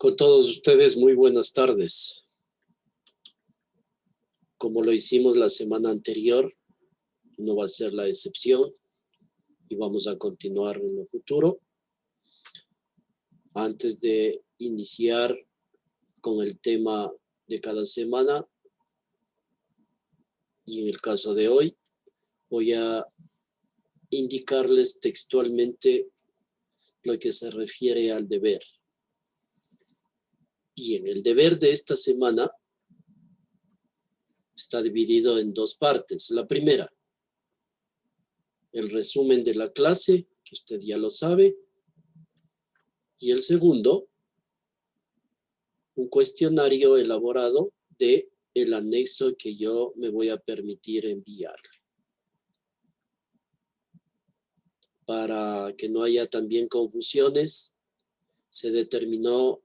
Con todos ustedes, muy buenas tardes. Como lo hicimos la semana anterior, no va a ser la excepción y vamos a continuar en lo futuro. Antes de iniciar con el tema de cada semana, y en el caso de hoy, voy a indicarles textualmente lo que se refiere al deber. Y en el deber de esta semana está dividido en dos partes. La primera, el resumen de la clase, que usted ya lo sabe. Y el segundo, un cuestionario elaborado de el anexo que yo me voy a permitir enviarle. Para que no haya también confusiones, se determinó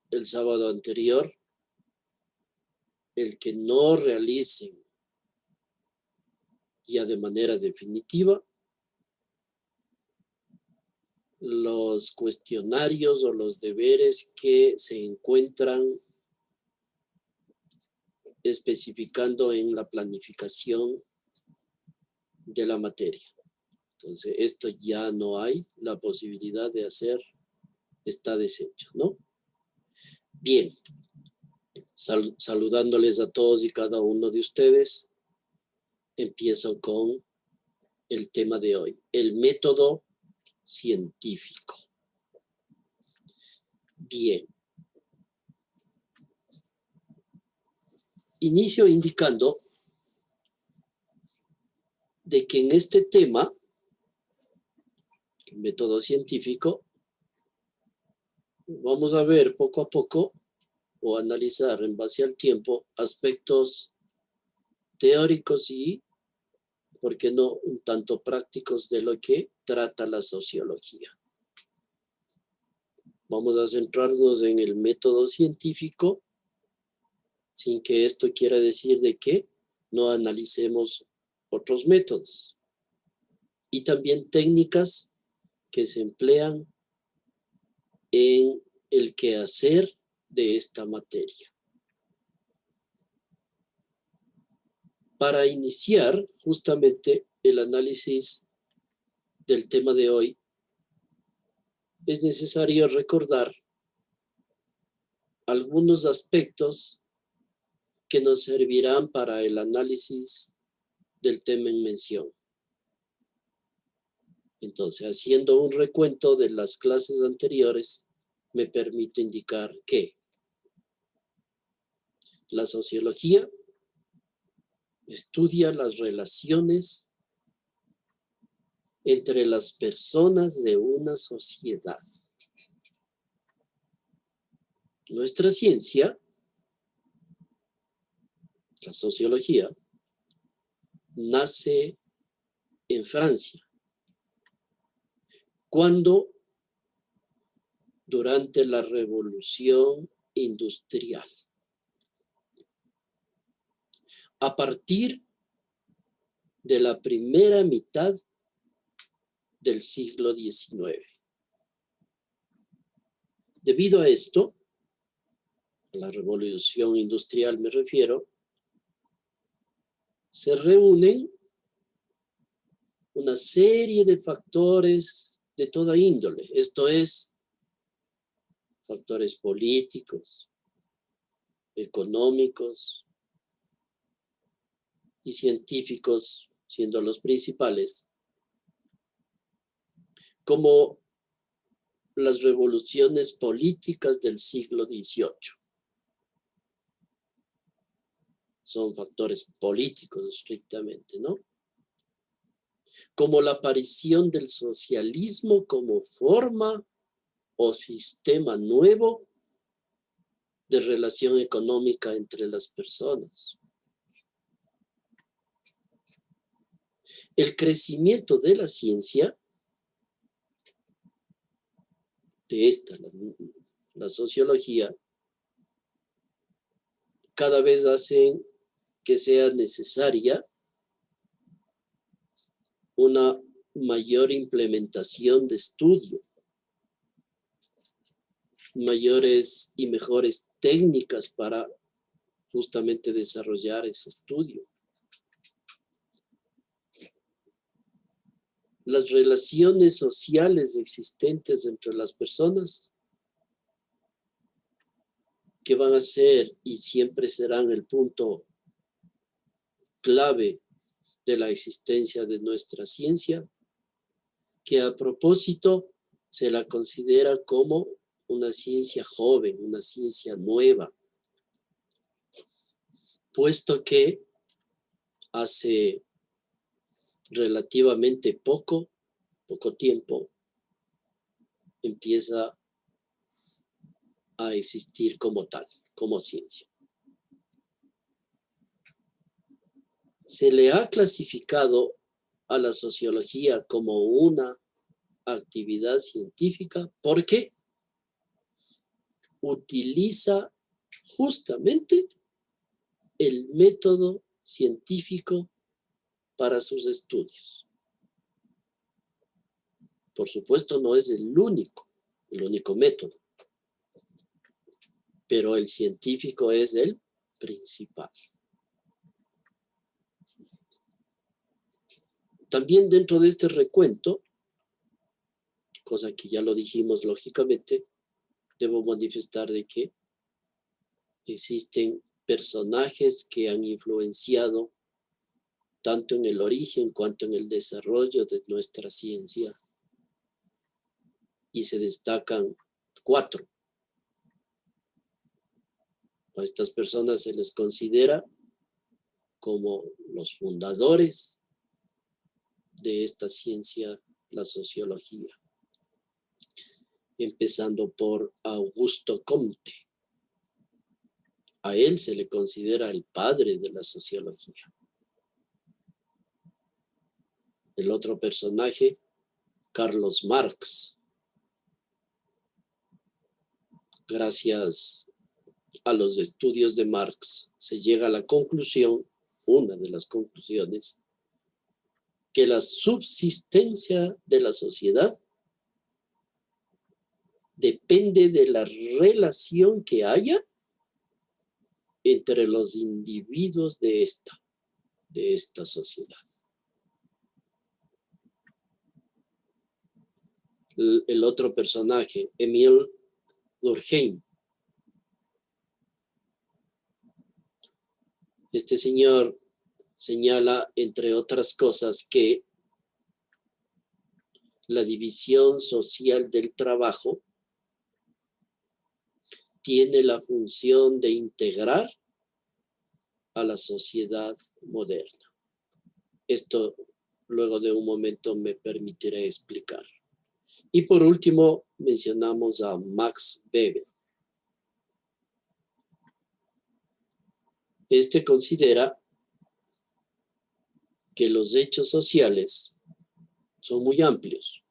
el sábado anterior el que no realicen ya de manera definitiva los cuestionarios o los deberes que se encuentran especificando en la planificación de la materia. Entonces, esto ya no hay la posibilidad de hacer, está deshecho, ¿no? Bien, saludándoles a todos y cada uno de ustedes, empiezo con el tema de hoy, el método científico. Bien. Inicio indicando de que en este tema, el método científico, vamos a ver poco a poco o analizar en base al tiempo aspectos teóricos y, ¿por qué no, un tanto prácticos de lo que trata la sociología? Vamos a centrarnos en el método científico, sin que esto quiera decir de que no analicemos otros métodos y también técnicas que se emplean en el quehacer de esta materia. Para iniciar justamente el análisis del tema de hoy, es necesario recordar algunos aspectos que nos servirán para el análisis del tema en mención. Entonces, haciendo un recuento de las clases anteriores, me permito indicar que la sociología estudia las relaciones entre las personas de una sociedad. Nuestra ciencia, la sociología, nace en Francia, cuando durante la Revolución Industrial, a partir de la primera mitad del siglo XIX. Debido a esto, a la Revolución Industrial me refiero, se reúnen una serie de factores de toda índole, esto es, factores políticos, económicos y científicos, siendo los principales, como las revoluciones políticas del siglo XVIII. Son factores políticos estrictamente, ¿no? Como la aparición del socialismo como forma o sistema nuevo de relación económica entre las personas. El crecimiento de la ciencia, de esta, la sociología, cada vez hacen que sea necesaria una mayor implementación de estudio, mayores y mejores técnicas para justamente desarrollar ese estudio. Las relaciones sociales existentes entre las personas, que van a ser y siempre serán el punto clave de la existencia de nuestra ciencia, que a propósito se la considera como una ciencia joven, una ciencia nueva, puesto que hace relativamente poco tiempo empieza a existir como tal, como ciencia. Se le ha clasificado a la sociología como una actividad científica porque utiliza justamente el método científico para sus estudios. Por supuesto, no es el único método, pero el científico es el principal. También dentro de este recuento, cosa que ya lo dijimos lógicamente, debo manifestar de que existen personajes que han influenciado tanto en el origen cuanto en el desarrollo de nuestra ciencia. Y se destacan 4. A estas personas se les considera como los fundadores de esta ciencia, la sociología. Empezando por Augusto Comte. A él se le considera el padre de la sociología. El otro personaje, Carlos Marx. Gracias a los estudios de Marx se llega a la conclusión, una de las conclusiones, que la subsistencia de la sociedad depende de la relación que haya entre los individuos de esta sociedad. El otro personaje, Emile Durkheim. Este señor señala, entre otras cosas, que la división social del trabajo tiene la función de integrar a la sociedad moderna. Esto luego de un momento me permitiré explicar. Y por último mencionamos a Max Weber. Este considera que los hechos sociales son muy amplios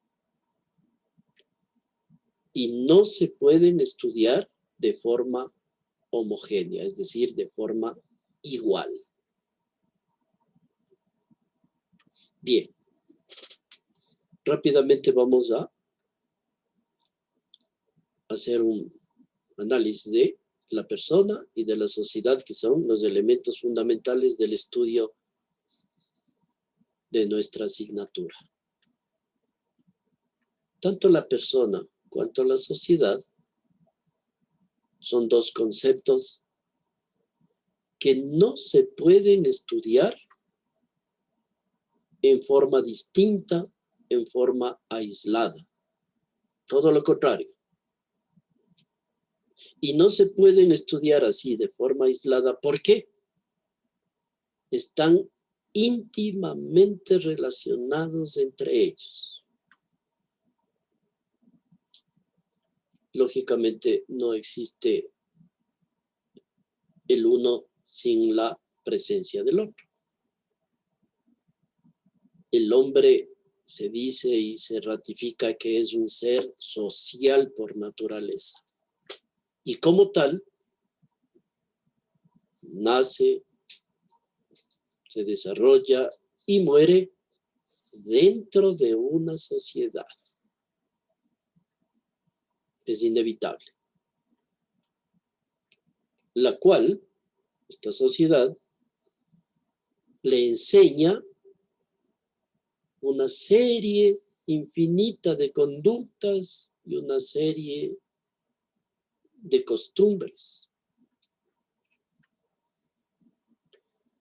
y no se pueden estudiar de forma homogénea, es decir, de forma igual. Bien, rápidamente vamos a hacer un análisis de la persona y de la sociedad, que son los elementos fundamentales del estudio de nuestra asignatura. Tanto la persona cuanto la sociedad son 2 conceptos que no se pueden estudiar en forma distinta, en forma aislada. Todo lo contrario. Y no se pueden estudiar así de forma aislada. ¿Por qué? Están íntimamente relacionados entre ellos. Lógicamente no existe el uno sin la presencia del otro. El hombre se dice y se ratifica que es un ser social por naturaleza. Y como tal, nace, se desarrolla y muere dentro de una sociedad. Es inevitable. la cual, esta sociedad, le enseña una serie infinita de conductas y una serie de costumbres.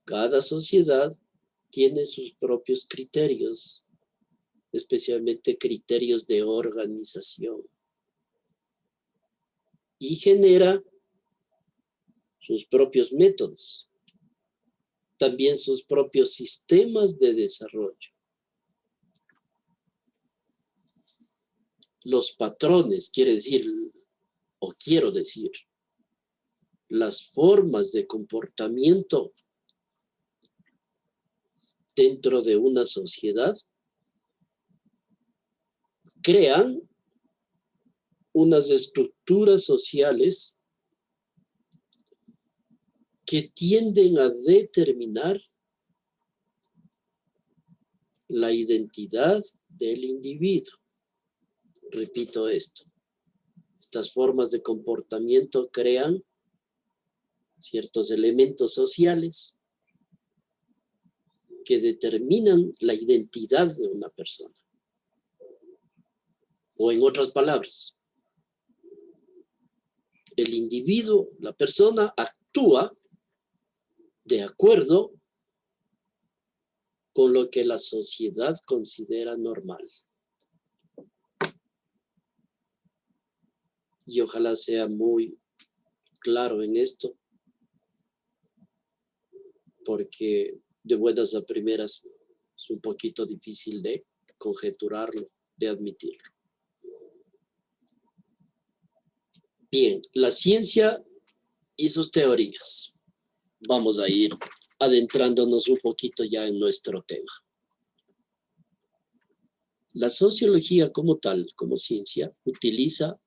Cada sociedad tiene sus propios criterios, especialmente criterios de organización, y genera sus propios métodos, también sus propios sistemas de desarrollo. Los patrones, quiero decir, las formas de comportamiento dentro de una sociedad crean unas estructuras sociales que tienden a determinar la identidad del individuo. Repito esto. Estas formas de comportamiento crean ciertos elementos sociales que determinan la identidad de una persona. O en otras palabras, el individuo, la persona, actúa de acuerdo con lo que la sociedad considera normal. Y ojalá sea muy claro en esto, porque de buenas a primeras es un poquito difícil de conjeturarlo, de admitirlo. Bien, la ciencia y sus teorías. Vamos a ir adentrándonos un poquito ya en nuestro tema. La sociología como tal, como ciencia, utiliza,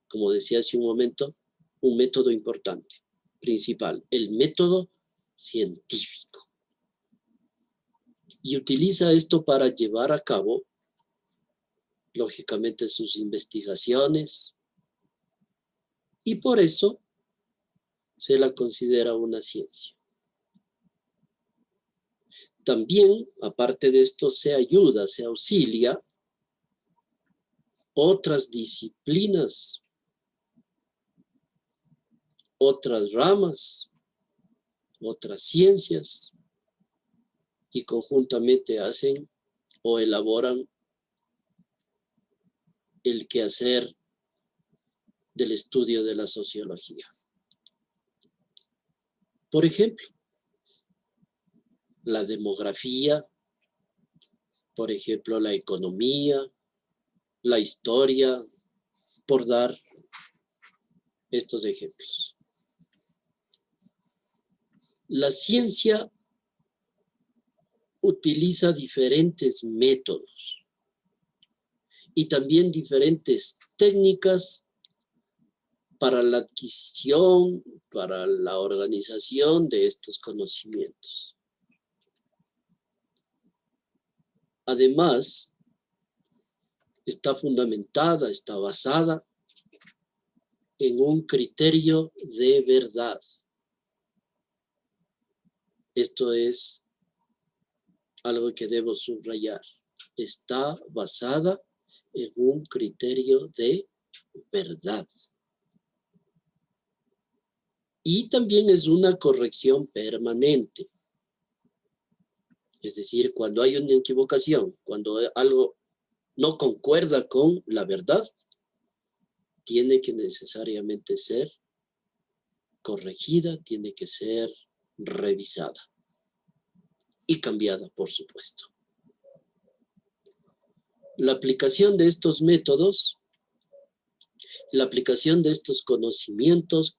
como decía hace un momento, un método importante, principal, el método científico. Y utiliza esto para llevar a cabo, lógicamente, sus investigaciones, y por eso se la considera una ciencia. También, aparte de esto, se ayuda, se auxilia otras disciplinas, otras ramas, otras ciencias, y conjuntamente hacen o elaboran el quehacer del estudio de la sociología. Por ejemplo, la demografía, por ejemplo, la economía, la historia, por dar estos ejemplos. La ciencia utiliza diferentes métodos y también diferentes técnicas para la adquisición, para la organización de estos conocimientos. Además, está fundamentada, está basada en un criterio de verdad. Esto es algo que debo subrayar. Está basada en un criterio de verdad. Y también es una corrección permanente. Es decir, cuando hay una equivocación, cuando algo no concuerda con la verdad, tiene que necesariamente ser corregida, tiene que ser revisada y cambiada, por supuesto. La aplicación de estos métodos, la aplicación de estos conocimientos,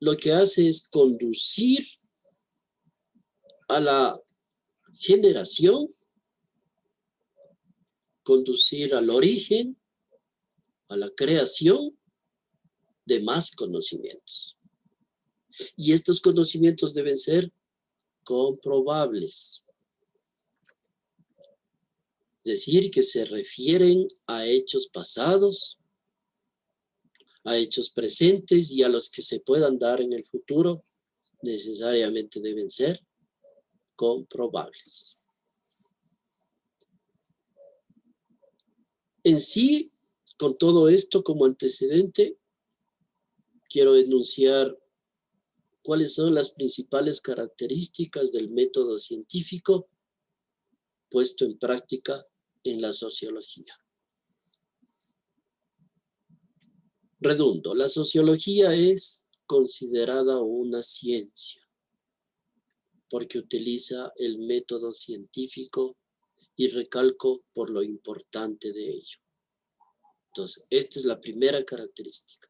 lo que hace es conducir a la generación, conducir al origen, a la creación de más conocimientos. Y estos conocimientos deben ser comprobables. Es decir, que se refieren a hechos pasados, a hechos presentes y a los que se puedan dar en el futuro, necesariamente deben ser comprobables. En sí, con todo esto como antecedente, quiero enunciar cuáles son las principales características del método científico puesto en práctica en la sociología. Redundo, la sociología es considerada una ciencia porque utiliza el método científico y recalco por lo importante de ello. Entonces, esta es la primera característica.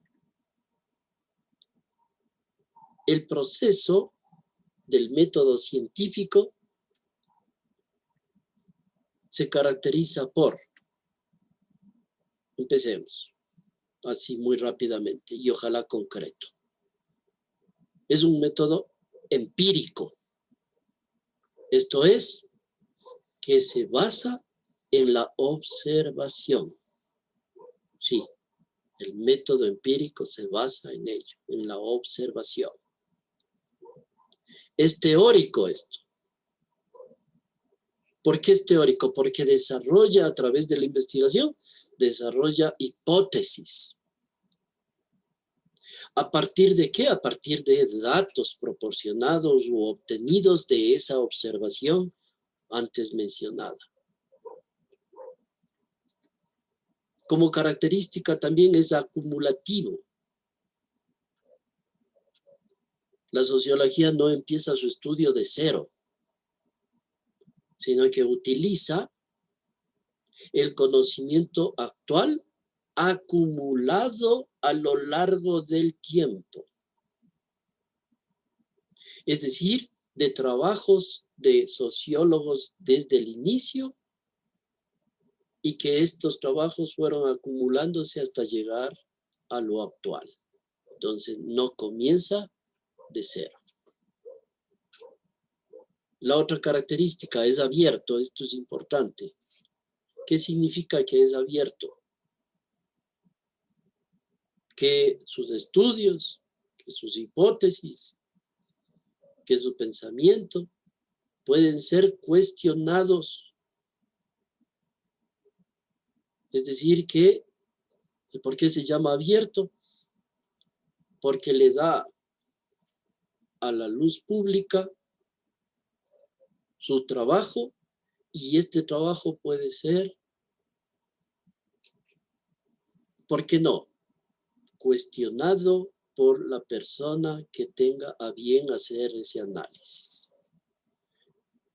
El proceso del método científico se caracteriza por, empecemos, así muy rápidamente y ojalá concreto. Es un método empírico. Esto es, que se basa en la observación. Sí, el método empírico se basa en ello, en la observación. Es teórico esto. ¿Por qué es teórico? Porque desarrolla a través de la investigación, desarrolla hipótesis. ¿A partir de qué? A partir de datos proporcionados u obtenidos de esa observación antes mencionada. Como característica también es acumulativo. La sociología no empieza su estudio de cero, sino que utiliza el conocimiento actual acumulado a lo largo del tiempo. Es decir, de trabajos de sociólogos desde el inicio y que estos trabajos fueron acumulándose hasta llegar a lo actual. Entonces, no comienza de cero. La otra característica es abierto, esto es importante. ¿Qué significa que es abierto? Que sus estudios, que sus hipótesis, que su pensamiento pueden ser cuestionados. Es decir, que, ¿por qué se llama abierto? Porque le da a la luz pública su trabajo y este trabajo puede ser, ¿por qué no?, cuestionado por la persona que tenga a bien hacer ese análisis.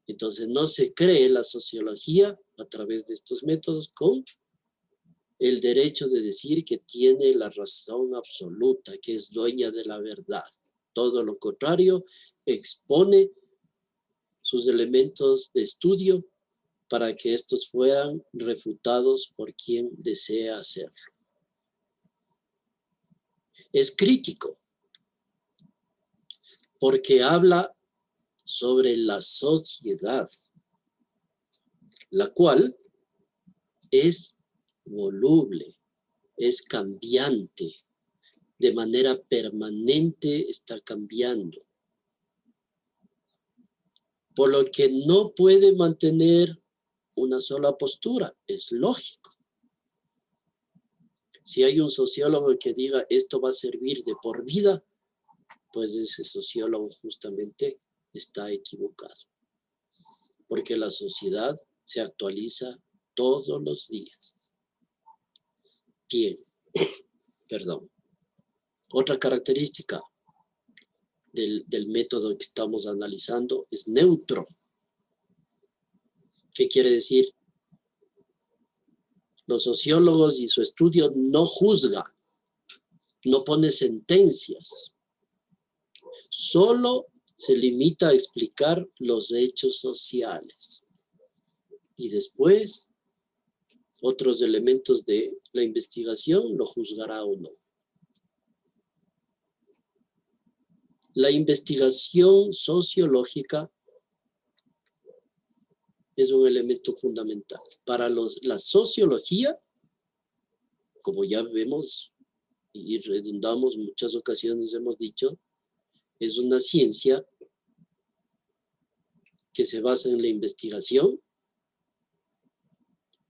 Entonces no se cree la sociología a través de estos métodos con el derecho de decir que tiene la razón absoluta, que es dueña de la verdad. Todo lo contrario, expone sus elementos de estudio para que estos fueran refutados por quien desea hacerlo. Es crítico, porque habla sobre la sociedad, la cual es voluble, es cambiante, de manera permanente está cambiando. Por lo que no puede mantener una sola postura, es lógico. Si hay un sociólogo que diga esto va a servir de por vida, pues ese sociólogo justamente está equivocado. Porque la sociedad se actualiza todos los días. Bien, perdón. Otra característica del método que estamos analizando es neutro. ¿Qué quiere decir? Los sociólogos y su estudio no juzga, no pone sentencias. Solo se limita a explicar los hechos sociales. Y después, otros elementos de la investigación lo juzgará o no. La investigación sociológica es un elemento fundamental. Para la sociología, como ya vemos y redundamos, muchas ocasiones hemos dicho, es una ciencia que se basa en la investigación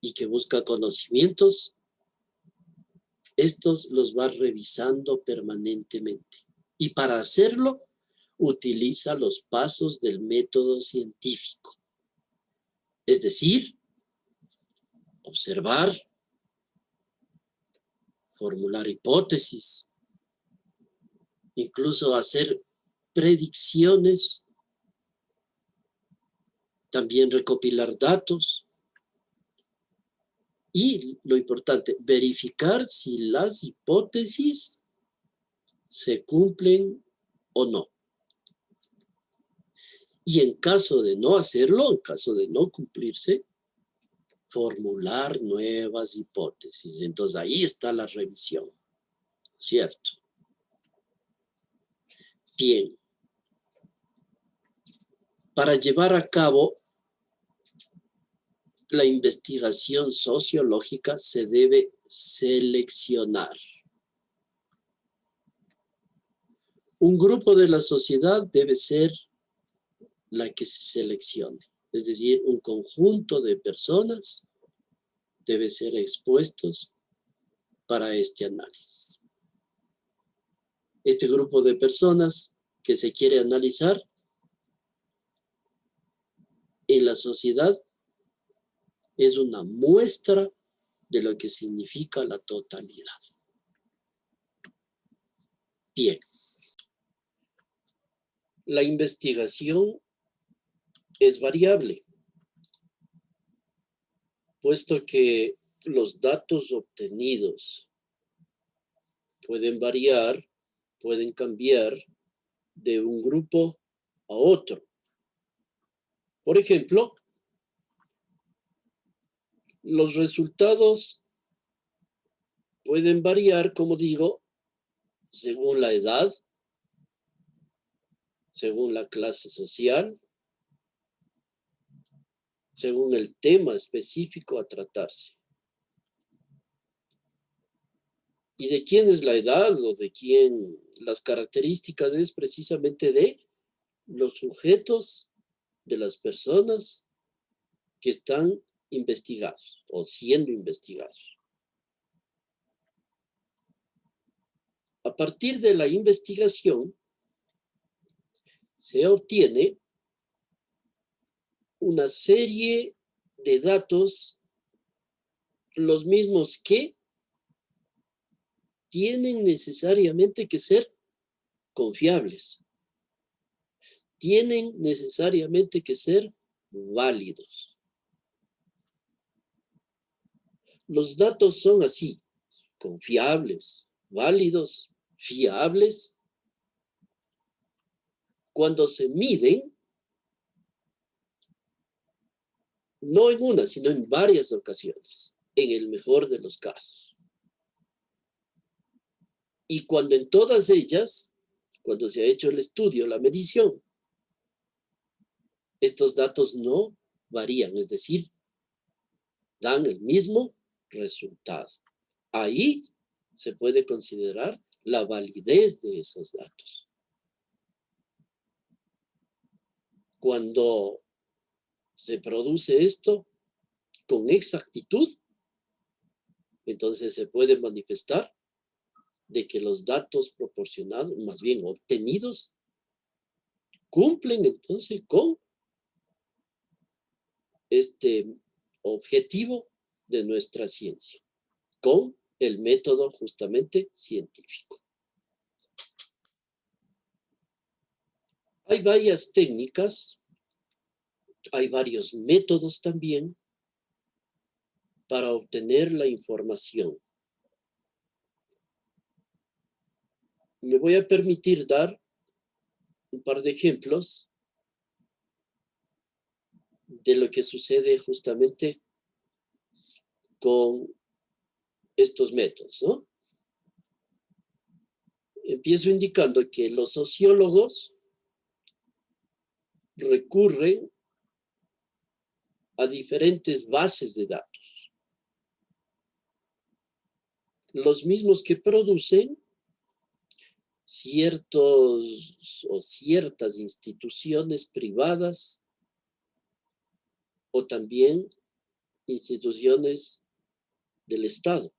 y que busca conocimientos. Estos los va revisando permanentemente. Y para hacerlo, utiliza los pasos del método científico. Es decir, observar, formular hipótesis, incluso hacer predicciones, también recopilar datos y, lo importante, verificar si las hipótesis se cumplen o no. Y en caso de no hacerlo, en caso de no cumplirse, formular nuevas hipótesis. Entonces ahí está la revisión, ¿cierto? Bien. Para llevar a cabo la investigación sociológica se debe seleccionar. Un grupo de la sociedad debe ser la que se seleccione. Es decir, un conjunto de personas debe ser expuestos para este análisis. Este grupo de personas que se quiere analizar en la sociedad es una muestra de lo que significa la totalidad. Bien. La investigación es variable, puesto que los datos obtenidos pueden variar, pueden cambiar de un grupo a otro. Por ejemplo, los resultados pueden variar, como digo, según la edad, según la clase social, según el tema específico a tratarse. ¿Y de quién es la edad o de quién? Las características es precisamente de los sujetos, de las personas que están investigados o siendo investigados. A partir de la investigación se obtiene una serie de datos, los mismos que tienen necesariamente que ser confiables, tienen necesariamente que ser válidos. Los datos son así, confiables, válidos, fiables, cuando se miden, no en una, sino en varias ocasiones, en el mejor de los casos. Y cuando en todas ellas, cuando se ha hecho el estudio, la medición, estos datos no varían, es decir, dan el mismo resultado. Ahí se puede considerar la validez de esos datos. Cuando se produce esto con exactitud, entonces se puede manifestar de que los datos proporcionados, más bien obtenidos, cumplen entonces con este objetivo de nuestra ciencia, con el método justamente científico. Hay varias técnicas, hay varios métodos también para obtener la información. Me voy a permitir dar un par de ejemplos de lo que sucede justamente con estos métodos, ¿no? Empiezo indicando que los sociólogos recurren a diferentes bases de datos. los mismos que producen ciertos o ciertas instituciones privadas o también instituciones del Estado.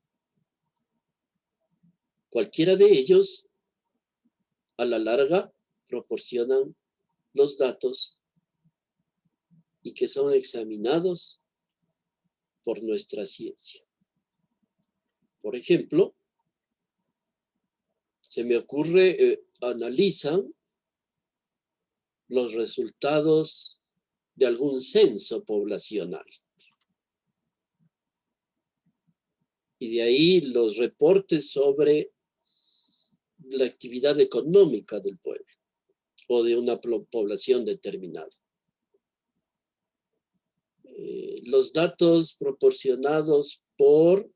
Cualquiera de ellos, a la larga, proporcionan los datos y que son examinados por nuestra ciencia. Por ejemplo, se me ocurre, analizan los resultados de algún censo poblacional. Y de ahí los reportes sobre la actividad económica del pueblo o de una población determinada. Los datos proporcionados por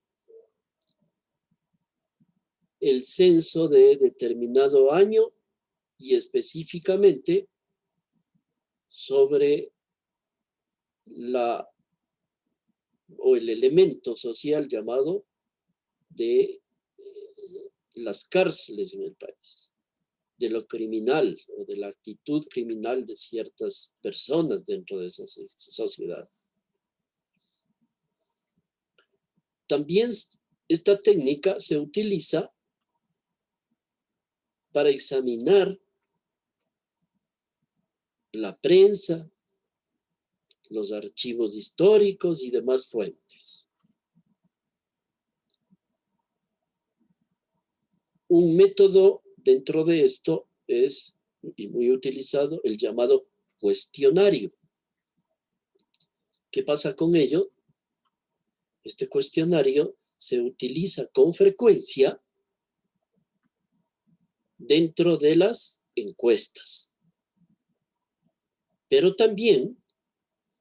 el censo de determinado año y específicamente sobre el elemento social llamado de las cárceles en el país, de lo criminal o de la actitud criminal de ciertas personas dentro de esa sociedad. También esta técnica se utiliza para examinar la prensa, los archivos históricos y demás fuentes. Un método dentro de esto es, y muy utilizado, el llamado cuestionario. ¿Qué pasa con ello? Este cuestionario se utiliza con frecuencia dentro de las encuestas, pero también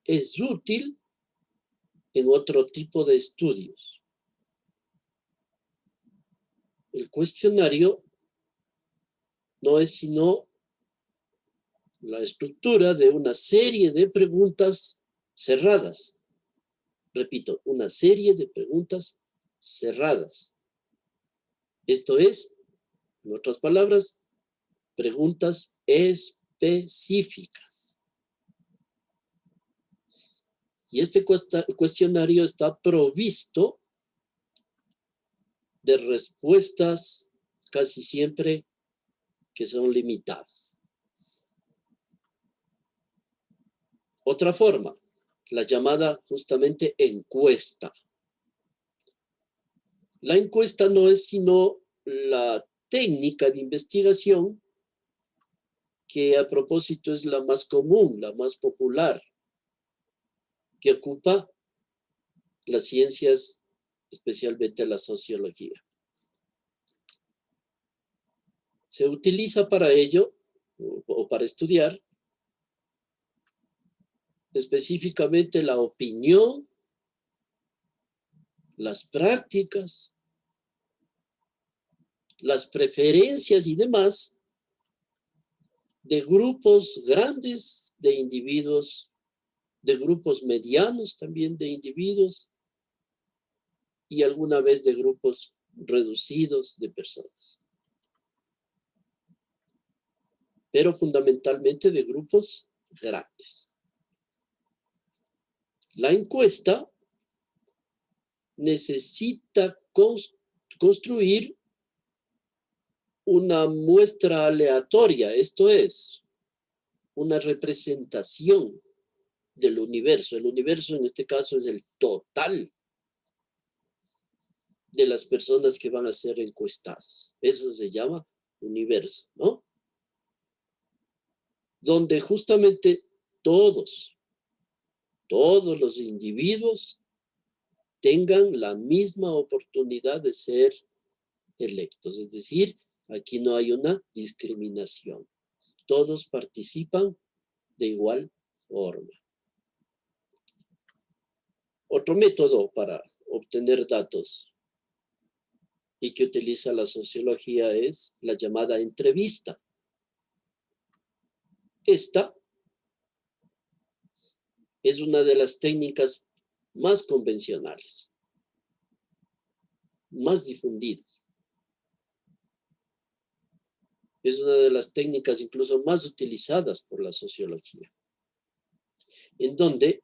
es útil en otro tipo de estudios. El cuestionario no es sino la estructura de una serie de preguntas cerradas. Repito, una serie de preguntas cerradas. Esto es, en otras palabras, preguntas específicas. Y este cuestionario está provisto de respuestas casi siempre que son limitadas. Otra forma, la llamada justamente encuesta. La encuesta no es sino la técnica de investigación que a propósito es la más común, la más popular, que ocupa las ciencias, especialmente la sociología. Se utiliza para ello, o para estudiar, específicamente la opinión, las prácticas, las preferencias y demás de grupos grandes de individuos, de grupos medianos también de individuos y alguna vez de grupos reducidos de personas. Pero fundamentalmente de grupos grandes. La encuesta necesita construir una muestra aleatoria, esto es, una representación del universo. El universo en este caso es el total de las personas que van a ser encuestadas. Eso se llama universo, ¿no? Donde justamente todos los individuos tengan la misma oportunidad de ser electos. Es decir, aquí no hay una discriminación. Todos participan de igual forma. Otro método para obtener datos y que utiliza la sociología es la llamada entrevista. Esta es una de las técnicas más convencionales. más difundidos. Es una de las técnicas incluso más utilizadas por la sociología, en donde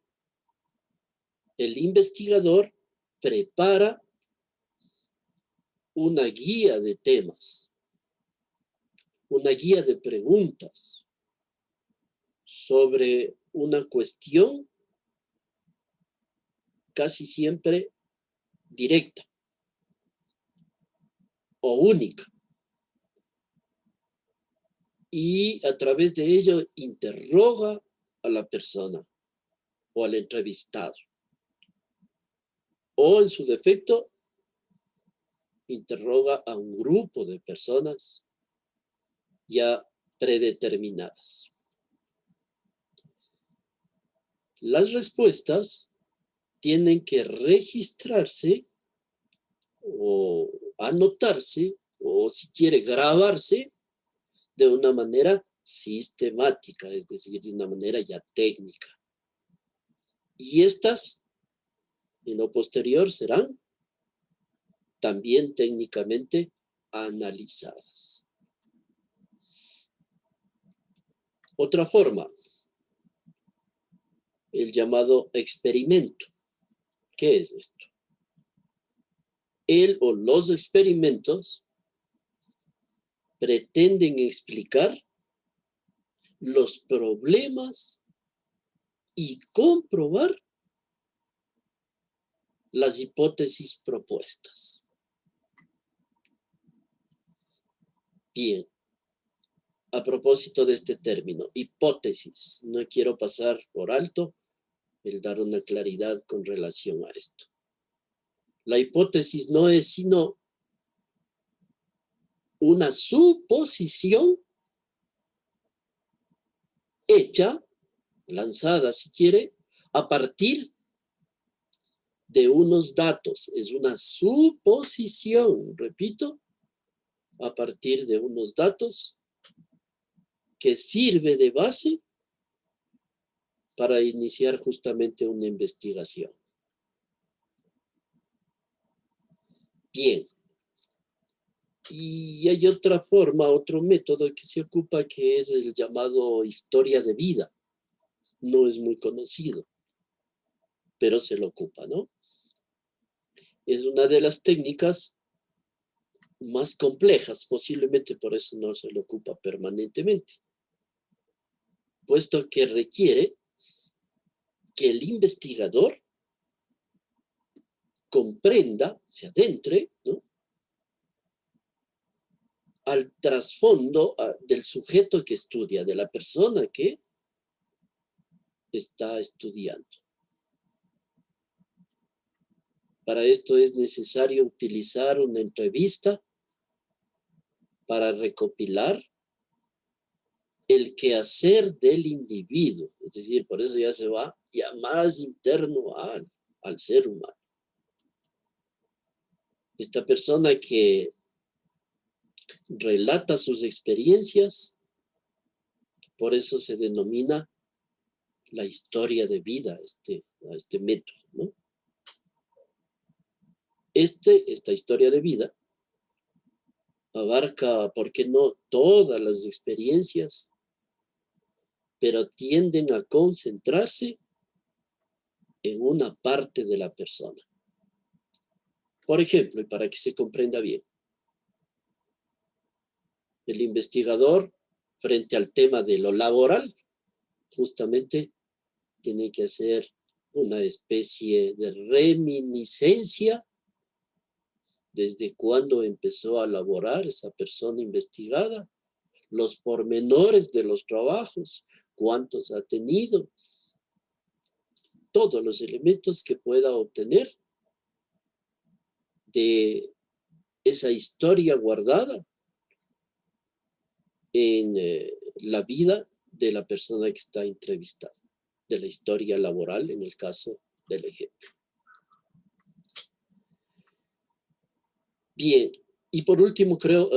el investigador prepara una guía de temas, una guía de preguntas sobre una cuestión casi siempre directa o única. Y a través de ello interroga a la persona o al entrevistado. O en su defecto, interroga a un grupo de personas ya predeterminadas. Las respuestas tienen que registrarse o anotarse, o si quiere grabarse, de una manera sistemática, es decir, de una manera ya técnica. Y estas, en lo posterior, serán también técnicamente analizadas. Otra forma, el llamado experimento. ¿Qué es esto? El o los experimentos pretenden explicar los problemas y comprobar las hipótesis propuestas. Bien, a propósito de este término, hipótesis, no quiero pasar por alto el dar una claridad con relación a esto. La hipótesis no es sino una suposición hecha, lanzada si quiere, a partir de unos datos. Es una suposición, repito, a partir de unos datos que sirve de base para iniciar justamente una investigación. Bien. Y hay otra forma, otro método que se ocupa, que es el llamado historia de vida. No es muy conocido, pero se lo ocupa, ¿no? Es una de las técnicas más complejas, posiblemente por eso no se lo ocupa permanentemente, puesto que requiere que el investigador comprenda, se adentre, ¿no?, al trasfondo del sujeto que estudia, de la persona que está estudiando. Para esto es necesario utilizar una entrevista para recopilar el quehacer del individuo. Es decir, por eso ya se va ya más interno al ser humano. Esta persona que relata sus experiencias, por eso se denomina la historia de vida a este método, ¿no? Esta historia de vida abarca, ¿por qué no?, todas las experiencias, pero tienden a concentrarse en una parte de la persona. Por ejemplo, y para que se comprenda bien, el investigador, frente al tema de lo laboral, justamente tiene que hacer una especie de reminiscencia desde cuándo empezó a laborar esa persona investigada, los pormenores de los trabajos, cuántos ha tenido, todos los elementos que pueda obtener de esa historia guardada en la vida de la persona que está entrevistada, de la historia laboral en el caso del ejemplo. Bien, y por último creo,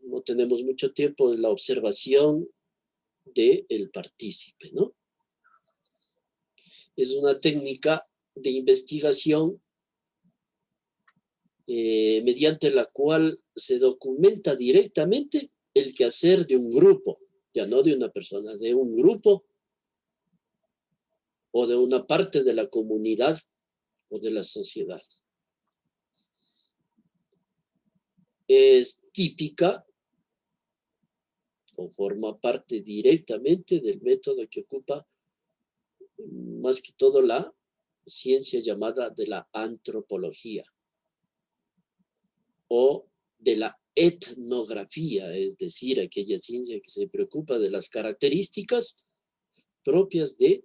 no tenemos mucho tiempo, la observación del partícipe, ¿no? Es una técnica de investigación mediante la cual se documenta directamente el quehacer de un grupo, ya no de una persona, de un grupo o de una parte de la comunidad o de la sociedad. Es típica o forma parte directamente del método que ocupa más que todo la ciencia llamada de la antropología o de la etnografía, es decir, aquella ciencia que se preocupa de las características propias de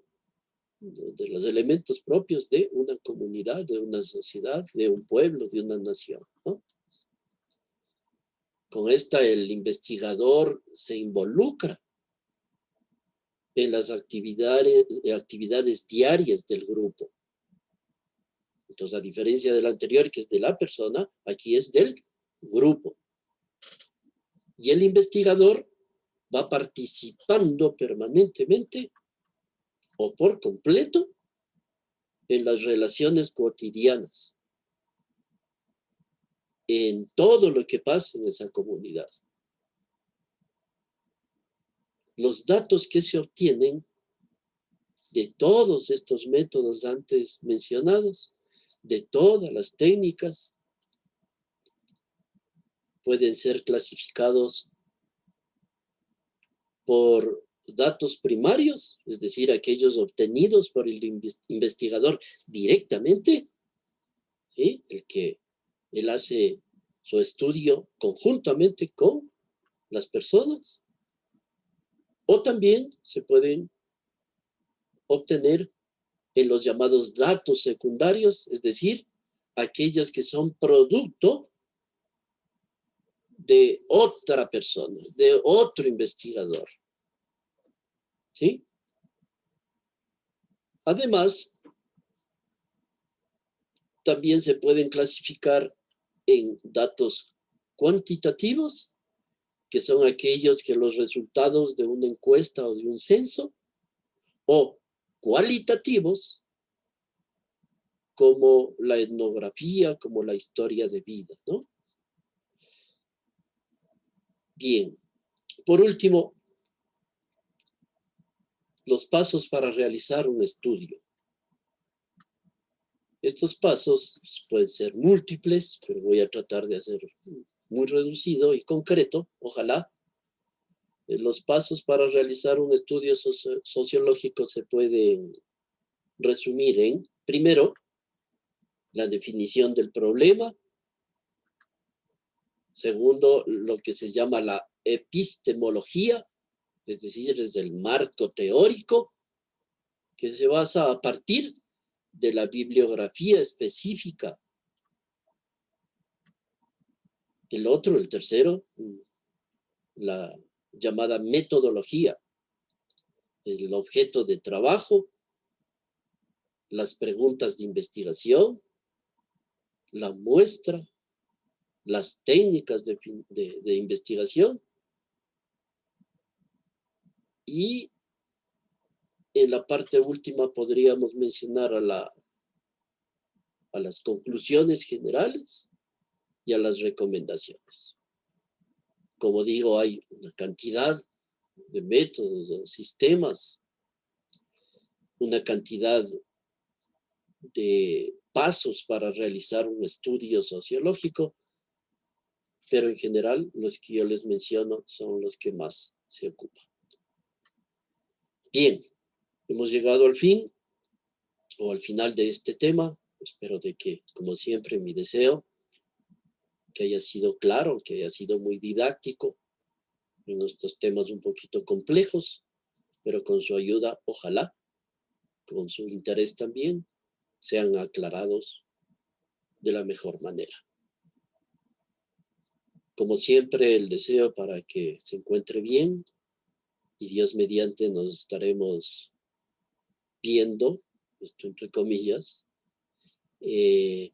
los elementos propios de una comunidad, de una sociedad, de un pueblo, de una nación, ¿no? Con esta el investigador se involucra en las actividades diarias del grupo. Entonces, a diferencia del anterior, que es de la persona, aquí es del grupo. Y el investigador va participando permanentemente o por completo en las relaciones cotidianas, en todo lo que pasa en esa comunidad. Los datos que se obtienen de todos estos métodos antes mencionados, de todas las técnicas, pueden ser clasificados por datos primarios, es decir, aquellos obtenidos por el investigador directamente, ¿sí? El que él hace su estudio conjuntamente con las personas, o también se pueden obtener en los llamados datos secundarios, es decir, aquellas que son producto de otra persona, de otro investigador. ¿Sí? Además, también se pueden clasificar en datos cuantitativos, que son aquellos que los resultados de una encuesta o de un censo, o cualitativos, como la etnografía, como la historia de vida, ¿no? Bien, por último, los pasos para realizar un estudio. Estos pasos pueden ser múltiples, pero voy a tratar de hacer muy reducido y concreto, ojalá. Los pasos para realizar un estudio sociológico se pueden resumir en, primero, la definición del problema. Segundo, lo que se llama la epistemología, es decir, es el marco teórico que se basa a partir de la bibliografía específica. El tercero, la llamada metodología, el objeto de trabajo, las preguntas de investigación, la muestra, las técnicas de investigación y en la parte última podríamos mencionar a las conclusiones generales y a las recomendaciones. Como digo, hay una cantidad de métodos, de sistemas, una cantidad de pasos para realizar un estudio sociológico, pero en general los que yo les menciono son los que más se ocupan. Bien, hemos llegado al fin o al final de este tema. Espero de que, como siempre, mi deseo que haya sido claro, que haya sido muy didáctico en estos temas un poquito complejos, pero con su ayuda, ojalá, con su interés también, sean aclarados de la mejor manera. Como siempre, el deseo para que se encuentre bien y Dios mediante nos estaremos viendo, esto entre comillas, el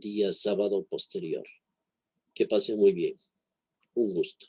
día sábado posterior. Que pase muy bien. Un gusto.